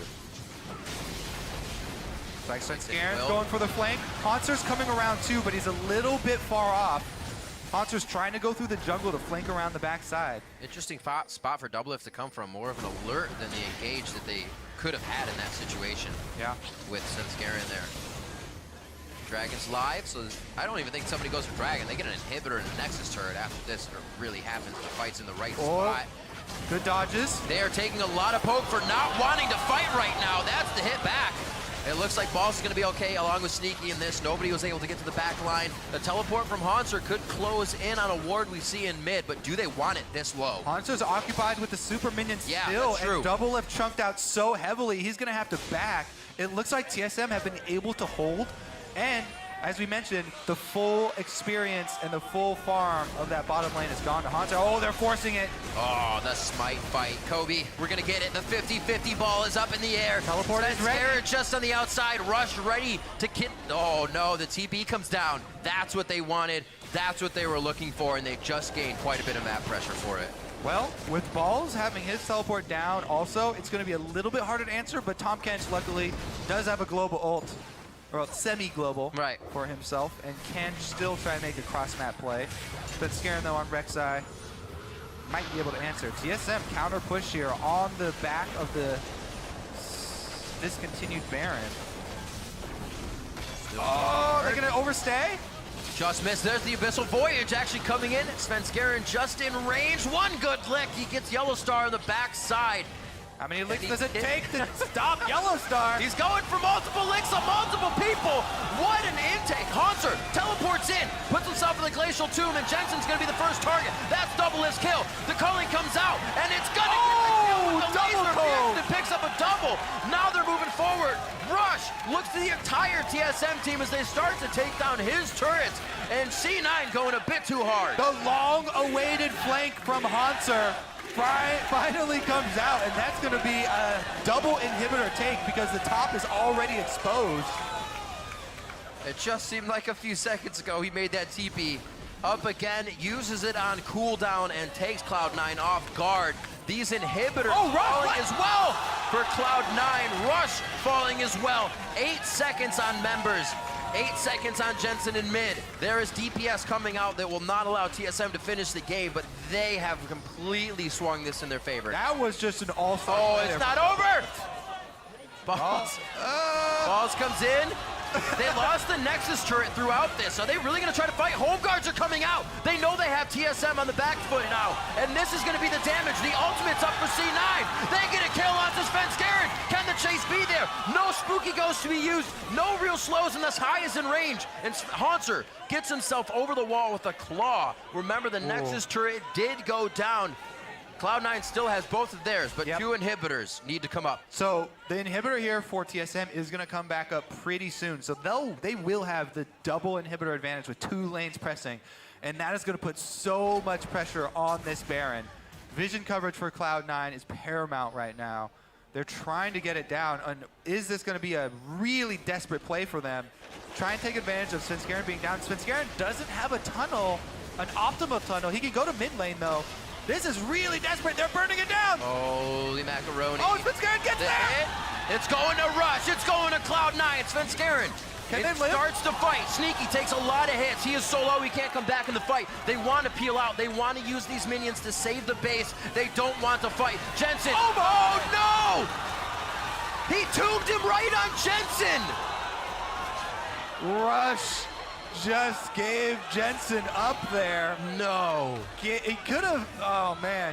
Like Svenskaren's going for the flank. Haunter's coming around too, but he's a little bit far off. Haunter's trying to go through the jungle to flank around the backside. Interesting spot for Doublelift to come from, more of an alert than the engage that they could have had in that situation. Yeah. With Svenskeren there. Dragon's live, so I don't even think somebody goes for Dragon. They get an inhibitor and a Nexus turret after this really happens. The fight's in the right spot. Good dodges. They are taking a lot of poke for not wanting to fight right now. That's the hit back. It looks like Balls is going to be okay along with Sneaky in this. Nobody was able to get to the back line. The teleport from Haunter could close in on a ward we see in mid, but do they want it this low? Haunter's occupied with the super minions still, that's true. and Doublelift chunked out so heavily, he's going to have to back. It looks like TSM have been able to hold, and as we mentioned, the full experience and the full farm of that bottom lane has gone to Haunter. Oh, they're forcing it. Oh, the smite fight. Kobe, we're going to get it. The 50-50 ball is up in the air. Teleport is ready. Svenskeren just on the outside. Rush ready to get... Oh, no, the TP comes down. That's what they wanted. That's what they were looking for, and they just gained quite a bit of map pressure for it. Well, with Balls having his teleport down also, it's going to be a little bit harder to answer, but Tom Kench, luckily, does have a global ult. Or semi-global for himself, and can still try and make a cross-map play. But Scaring, though, on Rek'Sai might be able to answer. TSM counter push here on the back of the discontinued Baron. Oh, they're going to overstay? Just missed. There's the Abyssal Voyage actually coming in. Svenskeren just in range. One good lick. He gets Yellow Star on the backside. How many licks does it take to stop Yellow Star? He's going for multiple licks on multiple people. What an intake. Haunter teleports in, puts himself in the Glacial Tomb, and Jensen's going to be the first target. That's Doublelift's kill. The culling comes out, and it's going to get the kill with the laser reaction and picks up a double. Now they're moving forward. Rush looks to the entire TSM team as they start to take down his turrets, and C9 going a bit too hard. The long-awaited flank from Haunter finally comes out, and that's going to be a double inhibitor take because the top is already exposed. It just seemed like a few seconds ago he made that TP, up again, uses it on cooldown and takes Cloud9 off guard. These inhibitors falling as well for Cloud9. Rush falling as well. 8 seconds on members. 8 seconds on Jensen in mid. There is DPS coming out that will not allow TSM to finish the game, but they have completely swung this in their favor. That was just an all-star. Oh, it's not over! Balls comes in. They lost the Nexus turret throughout this. Are they really going to try to fight? Home guards are coming out. They know they have TSM on the back foot now. And this is going to be the damage. The ultimate's up for C9. They get a kill onto Svenskeren. Can the chase be there? No spooky ghosts to be used. No real slows unless High is in range. And Haunter gets himself over the wall with a claw. Remember, the Nexus turret did go down. Cloud9 still has both of theirs, but 2 inhibitors need to come up. So the inhibitor here for TSM is going to come back up pretty soon. So they will have the double inhibitor advantage with 2 lanes pressing, and that is going to put so much pressure on this Baron. Vision coverage for Cloud9 is paramount right now. They're trying to get it down. And is this going to be a really desperate play for them? Try and take advantage of Svenskeren being down. Svenskeren doesn't have a tunnel, an optimal tunnel. He can go to mid lane though. This is really desperate. They're burning it down. Holy macaroni. Oh, Svenskeren gets there. It's going to Rush. It's going to Cloud9. Svenskeren. It starts to fight. Sneaky takes a lot of hits. He is so low he can't come back in the fight. They want to peel out. They want to use these minions to save the base. They don't want to fight. Jensen. Oh no! He tombed him right on Jensen. Rush just gave Jensen up there. No. He could have, oh man.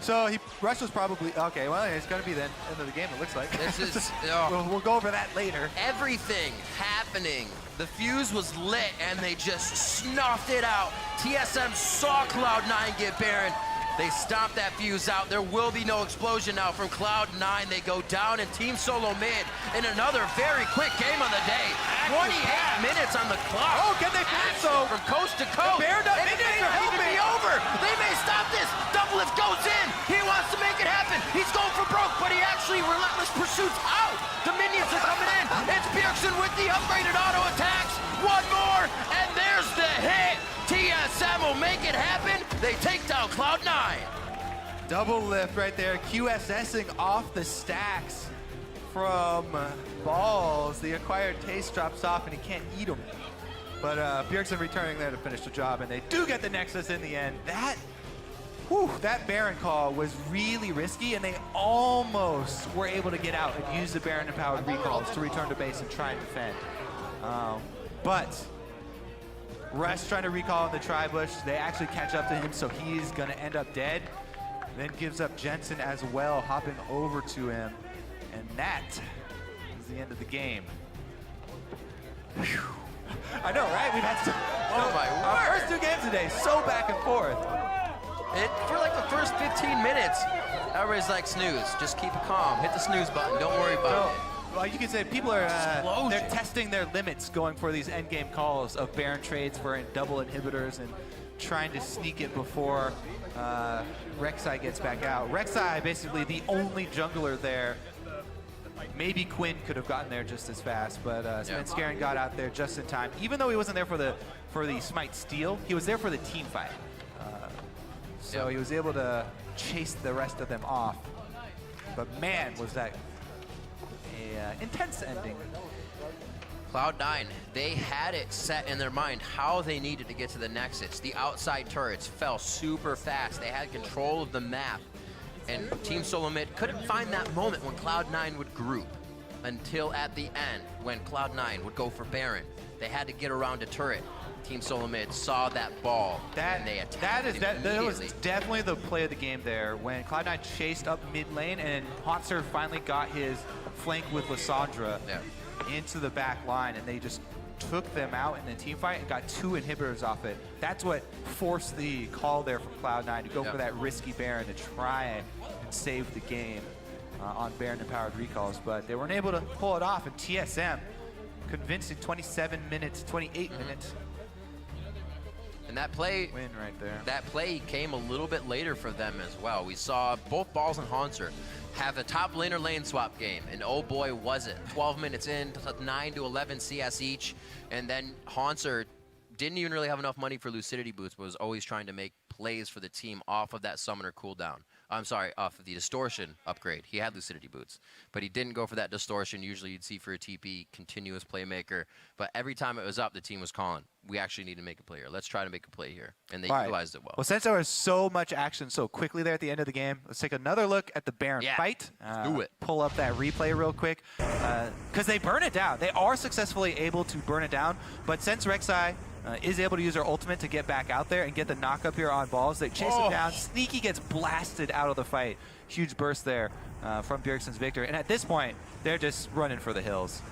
So Rush was probably, okay, well, it's going to be the end of the game, it looks like. This is, we'll go over that later. Everything happening. The fuse was lit and they just snuffed it out. TSM saw Cloud9 get Baron. They stomped that fuse out. There will be no explosion now from Cloud9. They go down and Team SoloMid in another very quick game on the day. 28 minutes on the clock. Oh, can they finish so? From coast to coast. Baron it may not even be over. They may stop this. Double lift goes in. He wants to make it happen. He's going for broke, but he actually relentless pursuits out. The minions are coming in. It's Bjergsen with the upgraded auto attacks. One more, and there's the hit. TSM will make it happen. They take down Cloud9. Double lift right there. QSSing off the stacks from Balls. The acquired taste drops off and he can't eat them. But Bjergsen returning there to finish the job, and they do get the Nexus in the end. That Baron call was really risky, and they almost were able to get out and use the Baron-empowered recalls to return to base and try and defend. But Rush trying to recall in the tri-bush. They actually catch up to him, so he's going to end up dead. Then gives up Jensen as well, hopping over to him. And that is the end of the game. Whew. I know, right? We've had some... Oh my word. Our first 2 games today, so back and forth. For like the first 15 minutes, everybody's like, snooze. Just keep it calm. Hit the snooze button. Don't worry about it. Well, you can say people are they're testing their limits going for these endgame calls of Baron trades for double inhibitors and trying to sneak it before Rek'Sai gets back out. Rek'Sai basically the only jungler there. Maybe Quinn could have gotten there just as fast, but Svenskeren got out there just in time. Even though he wasn't there for the Smite steal, he was there for the team fight. So he was able to chase the rest of them off. But man, was that intense ending. Cloud9, they had it set in their mind how they needed to get to the Nexus. The outside turrets fell super fast. They had control of the map. And Team SoloMid couldn't find that moment when Cloud9 would group until at the end when Cloud9 would go for Baron. They had to get around a turret. Team SoloMid saw that ball and they attacked that was definitely the play of the game there when Cloud9 chased up mid lane and Haunter finally got his flank with Lissandra into the back line, and they just took them out in the team fight and got 2 inhibitors off it. That's what forced the call there from Cloud9 to go for that risky Baron to try and save the game on Baron-empowered recalls, but they weren't able to pull it off, and TSM convincing 28 minutes. And that play, win right there. That play came a little bit later for them as well. We saw both Balls and Haunter have a top laner lane swap game, and oh boy was it. 12 minutes in, 9 to 11 CS each, and then Haunter didn't even really have enough money for Lucidity boots, but was always trying to make plays for the team off of that summoner cooldown. I'm sorry, off of the distortion upgrade. He had Lucidity boots, but he didn't go for that distortion. Usually you'd see for a TP, continuous playmaker. But every time it was up, the team was calling, we actually need to make a play here. Let's try to make a play here. And they utilized it well. Well, since there was so much action so quickly there at the end of the game, let's take another look at the Baron fight. Do it. Pull up that replay real quick. Because they burn it down. They are successfully able to burn it down. But since Rek'Sai is able to use her ultimate to get back out there and get the knock up here on balls, they chase him down. Sneaky gets blasted out of the fight. Huge burst there from Bjergsen's Victor. And at this point, they're just running for the hills.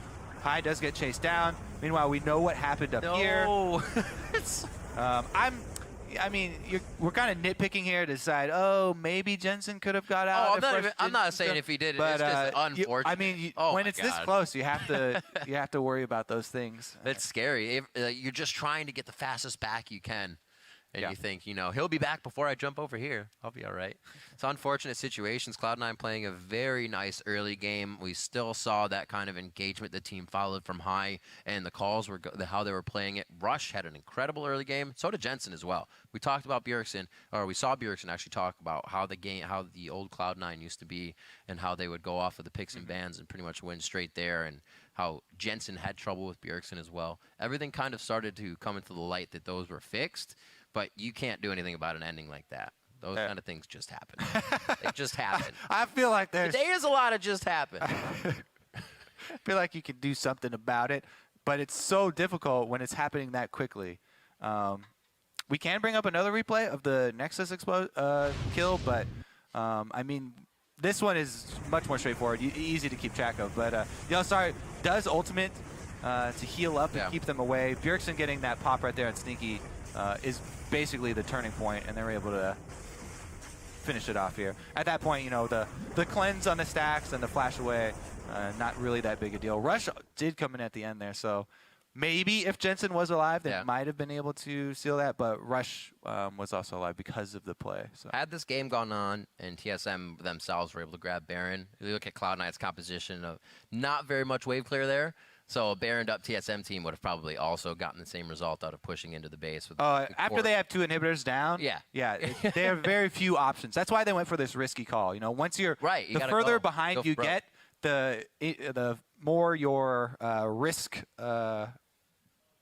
High does get chased down. Meanwhile, we know what happened up here. I mean, we're kind of nitpicking here to decide, oh, maybe Jensen could have got out. I'm not saying if he did, but, it's just unfortunate. I mean, when it's this close, you have to worry about those things. It's scary. You're just trying to get the fastest back you can. And you think, he'll be back before I jump over here. I'll be all right. It's unfortunate situations. Cloud9 playing a very nice early game. We still saw that kind of engagement the team followed from high, and the calls were how they were playing it. Rush had an incredible early game. So did Jensen as well. We talked about Bjergsen, or we saw Bjergsen actually talk about how the old Cloud9 used to be, and how they would go off of the picks and bans and pretty much win straight there, and how Jensen had trouble with Bjergsen as well. Everything kind of started to come into the light that those were fixed. But you can't do anything about an ending like that. Those kind of things just happen. They just happen. I feel like there is a lot of just happen. I feel like you could do something about it, but it's so difficult when it's happening that quickly. We can bring up another replay of the Nexus kill, but I mean, this one is much more straightforward, easy to keep track of. But Yellowstar does ultimate to heal up and keep them away. Bjergsen getting that pop right there on Sneaky is basically the turning point, and they're able to finish it off here. At that point, the cleanse on the stacks and the flash away, not really that big a deal. Rush did come in at the end there, so maybe if Jensen was alive, they might have been able to seal that, but Rush was also alive because of the play. So. Had this game gone on and TSM themselves were able to grab Baron, you look at Cloud9's composition of not very much wave clear there. So a Baroned up TSM team would have probably also gotten the same result out of pushing into the base. With after they have 2 inhibitors down, they have very few options. That's why they went for this risky call. Once you're the further behind you get, the more your risk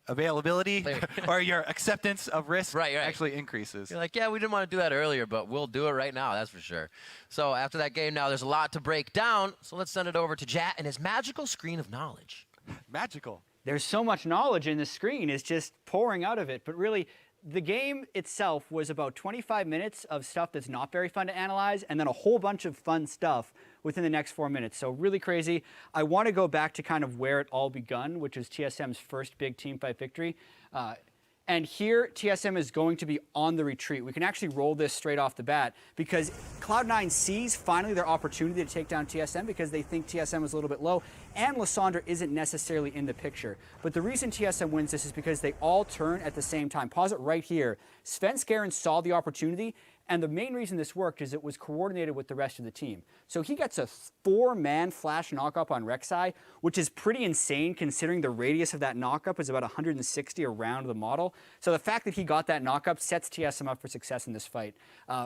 availability or your acceptance of risk actually increases. You're like, yeah, we didn't want to do that earlier, but we'll do it right now, that's for sure. So after that game now, there's a lot to break down. So let's send it over to Jat and his magical screen of knowledge. Magical. There's so much knowledge in the screen, it's just pouring out of it. But really, the game itself was about 25 minutes of stuff that's not very fun to analyze, and then a whole bunch of fun stuff within the next 4 minutes. So really crazy. I want to go back to kind of where it all begun, which is TSM's first big teamfight victory. And here, TSM is going to be on the retreat. We can actually roll this straight off the bat because Cloud9 sees finally their opportunity to take down TSM because they think TSM is a little bit low, and Lysandra isn't necessarily in the picture. But the reason TSM wins this is because they all turn at the same time. Pause it right here. Sven Skaren saw the opportunity, and the main reason this worked is it was coordinated with the rest of the team. So he gets a 4-man flash knockup on Rek'Sai, which is pretty insane considering the radius of that knockup is about 160 around the model. So the fact that he got that knockup sets TSM up for success in this fight.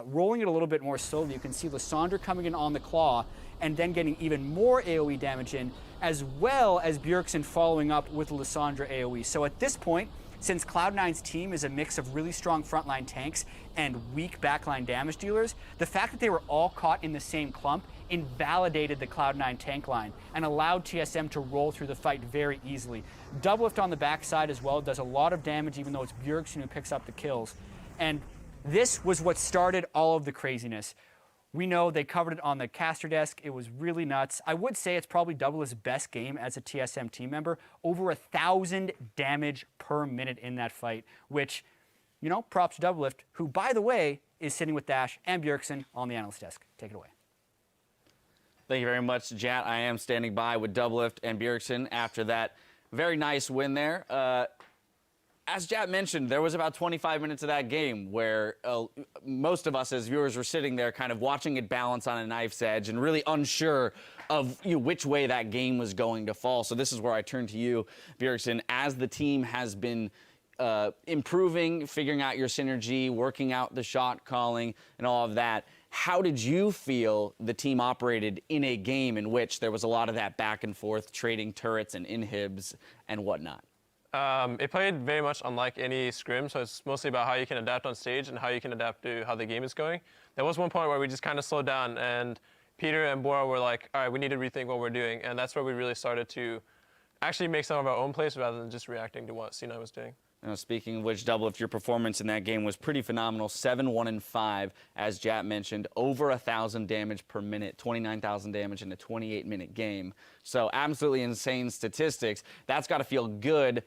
Rolling it a little bit more slowly, you can see Lysandra coming in on the claw and then getting even more AoE damage in, as well as Bjergsen following up with Lysandra AoE. So at this point, since Cloud9's team is a mix of really strong frontline tanks and weak backline damage dealers, the fact that they were all caught in the same clump invalidated the Cloud9 tank line and allowed TSM to roll through the fight very easily. Doublelift on the backside as well does a lot of damage, even though it's Bjergsen who picks up the kills. And this was what started all of the craziness. We know they covered it on the caster desk. It was really nuts. I would say it's probably Doublelift's best game as a TSM team member. Over 1,000 damage per minute in that fight, which, props to Doublelift, who, by the way, is sitting with Dash and Bjergsen on the analyst desk. Take it away. Thank you very much, Jat. I am standing by with Doublelift and Bjergsen after that very nice win there. As Jat mentioned, there was about 25 minutes of that game where most of us as viewers were sitting there kind of watching it balance on a knife's edge and really unsure of which way that game was going to fall. So this is where I turn to you, Bjergsen, as the team has been improving, figuring out your synergy, working out the shot calling, and all of that. How did you feel the team operated in a game in which there was a lot of that back and forth, trading turrets and inhibs and whatnot? It played very much unlike any scrim, so it's mostly about how you can adapt on stage and how you can adapt to how the game is going. There was one point where we just kind of slowed down, and Peter and Bora were like, all right, we need to rethink what we're doing, and that's where we really started to actually make some of our own plays rather than just reacting to what C9 was doing. Speaking of which, Doublelift, your performance in that game was pretty phenomenal. 7-1-5, as Jat mentioned, over 1,000 damage per minute, 29,000 damage in a 28-minute game. So absolutely insane statistics. That's got to feel good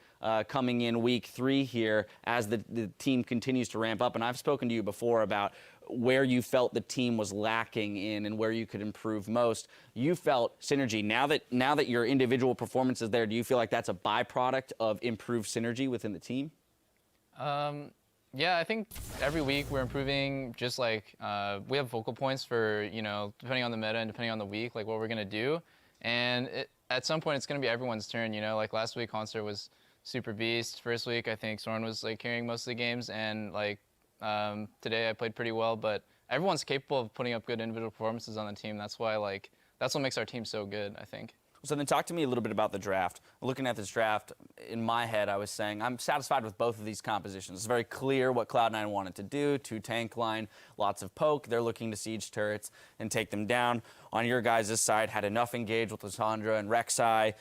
coming in week 3 here as the team continues to ramp up. And I've spoken to you before about where you felt the team was lacking in and where you could improve most. You felt synergy. Now that your individual performance is there, do you feel like that's a byproduct of improved synergy within the team? Yeah, I think every week we're improving. Just like we have focal points for, depending on the meta and depending on the week, like what we're gonna do. And at some point it's gonna be everyone's turn. Like last week, Concert was super beast. First week, I think Soren was like carrying most of the games, and like today I played pretty well. But everyone's capable of putting up good individual performances on the team. That's why that's what makes our team so good, I think. So then talk to me a little bit about the draft. Looking at this draft, in my head, I was saying I'm satisfied with both of these compositions. It's very clear what Cloud9 wanted to do. 2 tank line, lots of poke. They're looking to siege turrets and take them down. On your guys' side, had enough engage with Lissandra and Rek'Sai,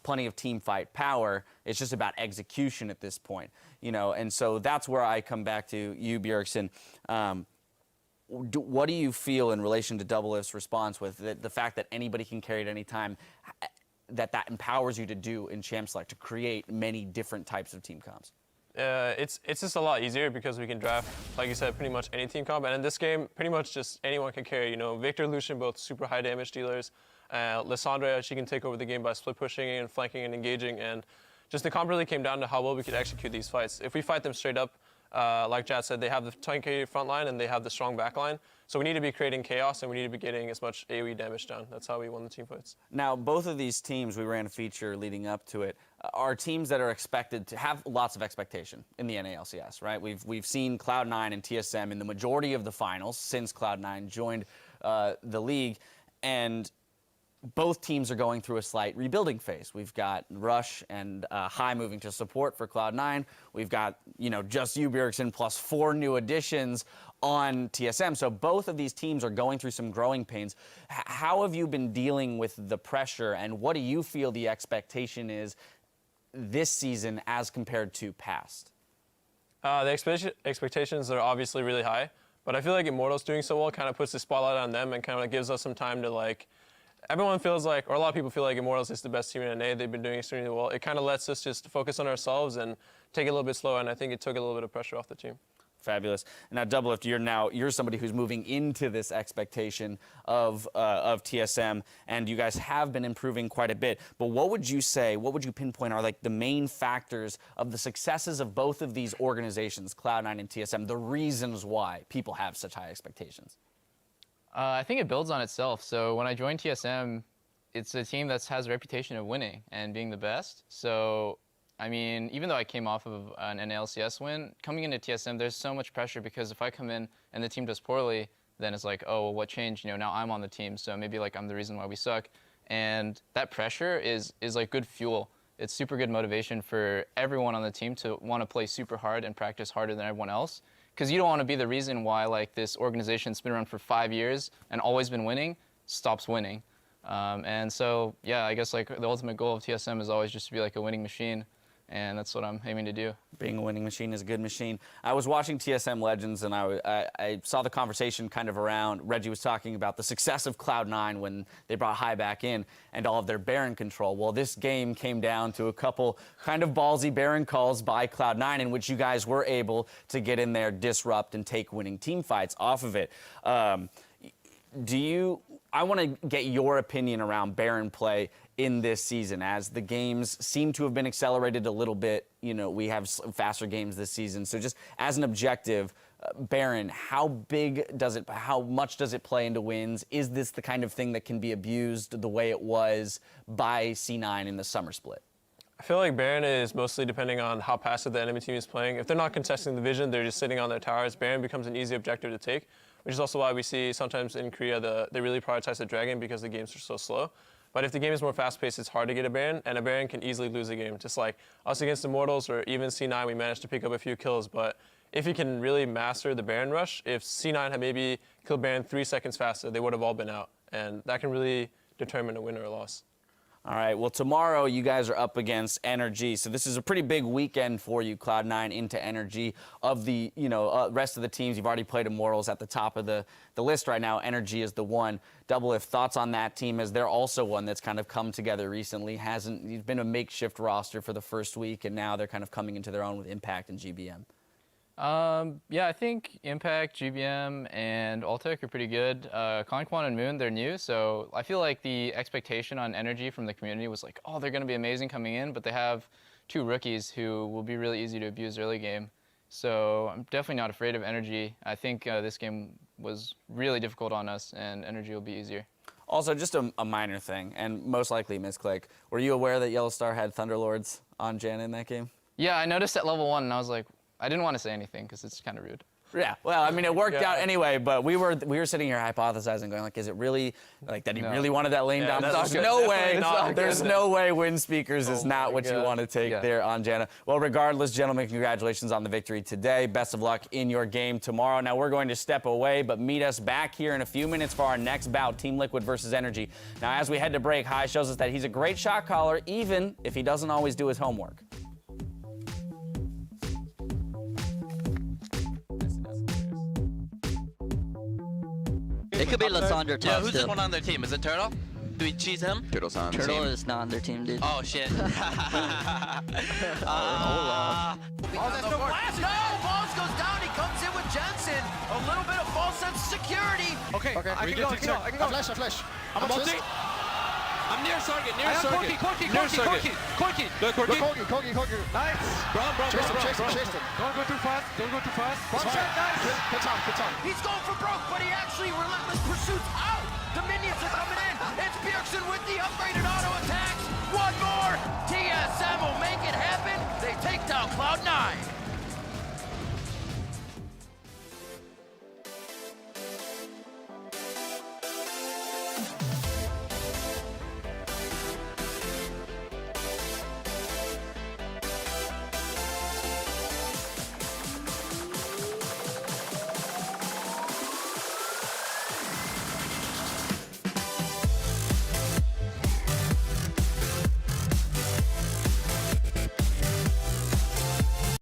plenty of team fight power. It's just about execution at this point. And so that's where I come back to you, Bjergsen. What do you feel in relation to Doublelift's response with the fact that anybody can carry at any time, that empowers you to do in Champ Select, to create many different types of team comps? It's just a lot easier because we can draft, like you said, pretty much any team comp. And in this game, pretty much just anyone can carry. Victor, Lucian, both super high damage dealers. Lissandra, she can take over the game by split pushing and flanking and engaging. And just the comp really came down to how well we could execute these fights. If we fight them straight up, like Jad said, they have the tanky front line and they have the strong back line. So we need to be creating chaos and we need to be getting as much AoE damage down. That's how we won the team fights. Now, both of these teams, we ran a feature leading up to it, are teams that are expected to have lots of expectation in the NALCS, right? We've seen Cloud9 and TSM in the majority of the finals since Cloud9 joined the league. And both teams are going through a slight rebuilding phase. We've got Rush and High moving to support for Cloud9. We've got, just you, Bjergsen, plus 4 new additions on TSM. So both of these teams are going through some growing pains. How have you been dealing with the pressure, and what do you feel the expectation is this season as compared to past? The expectations are obviously really high, but I feel like Immortals doing so well kind of puts the spotlight on them and kind of gives us some time to everyone feels like, or a lot of people feel like Immortals is the best team in NA. They've been doing extremely well. It kind of lets us just focus on ourselves and take it a little bit slower, and I think it took a little bit of pressure off the team. Fabulous. Now, Doublelift, you're somebody who's moving into this expectation of TSM, and you guys have been improving quite a bit. But what would you pinpoint are the main factors of the successes of both of these organizations, Cloud9 and TSM, the reasons why people have such high expectations? I think it builds on itself. So when I joined TSM, it's a team that has a reputation of winning and being the best. So, I mean, even though I came off of an LCS win, coming into TSM, there's so much pressure because if I come in and the team does poorly, then it's like, oh, well, what changed? Now I'm on the team, so maybe I'm the reason why we suck. And that pressure is like good fuel. It's super good motivation for everyone on the team to want to play super hard and practice harder than everyone else. Because you don't want to be the reason why this organization's been around for 5 years and always been winning, stops winning. And so, yeah, I guess the ultimate goal of TSM is always just to be a winning machine. And that's what I'm aiming to do. Being a winning machine is a good machine. I was watching TSM Legends, and I saw the conversation kind of around. Reggie was talking about the success of Cloud9 when they brought High back in and all of their Baron control. Well, this game came down to a couple kind of ballsy Baron calls by Cloud9 in which you guys were able to get in there, disrupt, and take winning team fights off of it. I want to get your opinion around Baron play in this season, as the games seem to have been accelerated a little bit. We have faster games this season. So just as an objective, Baron, how much does it play into wins? Is this the kind of thing that can be abused the way it was by C9 in the summer split? I feel like Baron is mostly depending on how passive the enemy team is playing. If they're not contesting the vision, they're just sitting on their towers, Baron becomes an easy objective to take, which is also why we see sometimes in Korea they really prioritize the Dragon because the games are so slow. But if the game is more fast-paced, it's hard to get a Baron, and a Baron can easily lose a game. Just like us against Immortals or even C9, we managed to pick up a few kills, but if he can really master the Baron rush, if C9 had maybe killed Baron 3 seconds faster, they would have all been out, and that can really determine a win or a loss. All right, well, tomorrow you guys are up against Energy, so this is a pretty big weekend for you, Cloud9 into Energy. Of the rest of the teams, you've already played Immortals at the top of the list right now. Energy is the one. Doublelift, thoughts on that team, as they're also one that's kind of come together recently. It's been a makeshift roster for the first week, and now they're kind of coming into their own with Impact and GBM. Yeah, I think Impact, GBM, and Altec are pretty good. Conquan and Moon, they're new, so I feel like the expectation on Energy from the community was like, oh, they're going to be amazing coming in, but they have 2 rookies who will be really easy to abuse early game. So I'm definitely not afraid of Energy. I think this game was really difficult on us, and Energy will be easier. Also, just a minor thing, and most likely misclick. Were you aware that Yellowstar had Thunderlords on Janna in that game? Yeah, I noticed at level 1, and I was like, I didn't want to say anything because it's kind of rude. Yeah, well, I mean, it worked out anyway, but we were sitting here hypothesizing, going like, is it really like that he really wanted that lane down stock? No way. There's no way Wind Speakers is not what you want to take there on Janna. Well, regardless, gentlemen, congratulations on the victory today. Best of luck in your game tomorrow. Now we're going to step away, but meet us back here in a few minutes for our next bout, Team Liquid versus Energy. Now, as we head to break, Hai shows us that he's a great shot caller, even if he doesn't always do his homework. It could be Lysandre top. Yeah, who's this one on their team? Is it Turtle? Do we cheese him? Turtle's on Turtle team. is not on their team, dude. Oh, shit. Oh, that's no blast. No, Balls goes down. He comes in with Jensen. A little bit of false sense of security. Okay, I can go. I Flash. I'm ulti. I'm near Sargent, Corki. Nice. Chase him. Don't go too fast. Nice. He's going for broke, but he actually relentless pursuits out. The minions are coming in. It's Bjergsen with the upgraded auto attacks. One more. TSM will make it happen. They take down Cloud9.